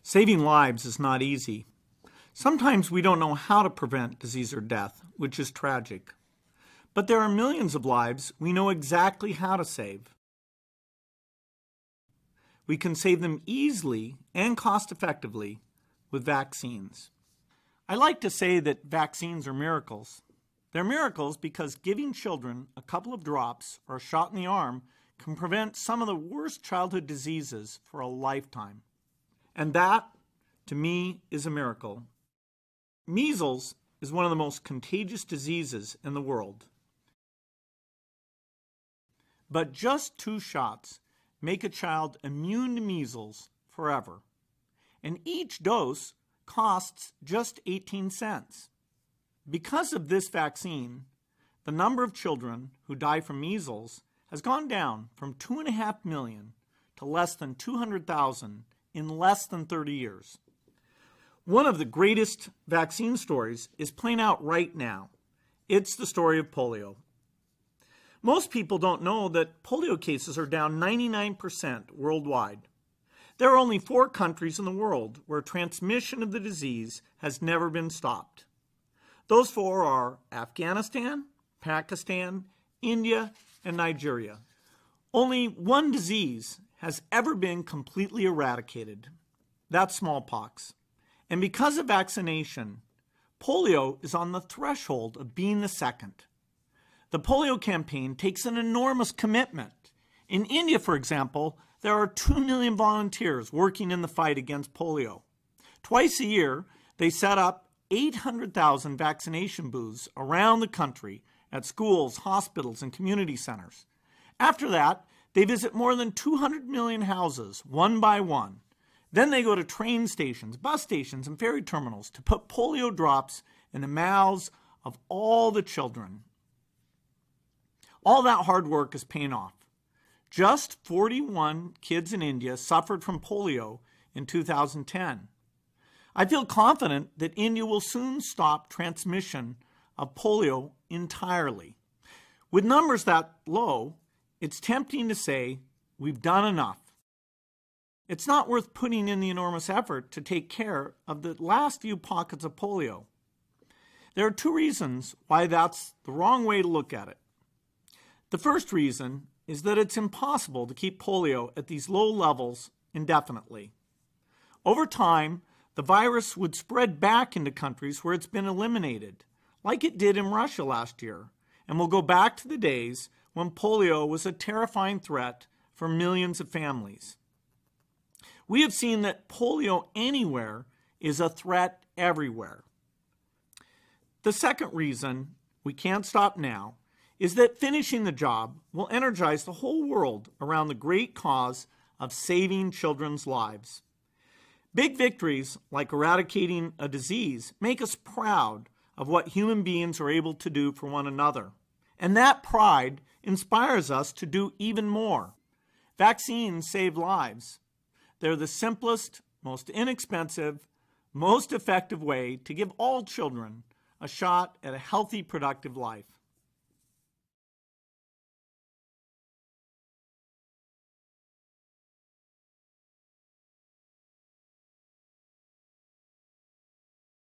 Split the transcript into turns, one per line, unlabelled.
Saving lives is not easy. Sometimes we don't know how to prevent disease or death, which is tragic. But there are millions of lives we know exactly how to save. We can save them easily and cost-effectively with vaccines. I like to say that vaccines are miracles. They're miracles because giving children a couple of drops or a shot in the arm can prevent some of the worst childhood diseases for a lifetime. And that, to me, is a miracle. Measles is one of the most contagious diseases in the world. But just 2 shots make a child immune to measles forever. And each dose costs just 18 cents. Because of this vaccine, the number of children who die from measles has gone down from 2.5 million to less than 200,000 in less than 30 years. One of the greatest vaccine stories is playing out right now. It's the story of polio. Most people don't know that polio cases are down 99% worldwide. There are only 4 countries in the world where transmission of the disease has never been stopped. Those 4 are Afghanistan, Pakistan, India, and Nigeria. Only one disease has ever been completely eradicated. That's smallpox. And because of vaccination, polio is on the threshold of being the second. The polio campaign takes an enormous commitment. In India, for example, there are 2 million volunteers working in the fight against polio. Twice a year, they set up 800,000 vaccination booths around the country at schools, hospitals, and community centers. After that, they visit more than 200 million houses, one by one. Then they go to train stations, bus stations, and ferry terminals to put polio drops in the mouths of all the children. All that hard work is paying off. Just 41 kids in India suffered from polio in 2010. I feel confident that India will soon stop transmission of polio entirely. With numbers that low, it's tempting to say we've done enough. It's not worth putting in the enormous effort to take care of the last few pockets of polio. There are 2 reasons why that's the wrong way to look at it. The first reason is that it's impossible to keep polio at these low levels indefinitely. Over time, the virus would spread back into countries where it's been eliminated, like it did in Russia last year, and will go back to the days when polio was a terrifying threat for millions of families. We have seen that polio anywhere is a threat everywhere. The second reason we can't stop now is that finishing the job will energize the whole world around the great cause of saving children's lives. Big victories like eradicating a disease make us proud of what human beings are able to do for one another. And that pride inspires us to do even more. Vaccines save lives. They're the simplest, most inexpensive, most effective way to give all children a shot at a healthy, productive life.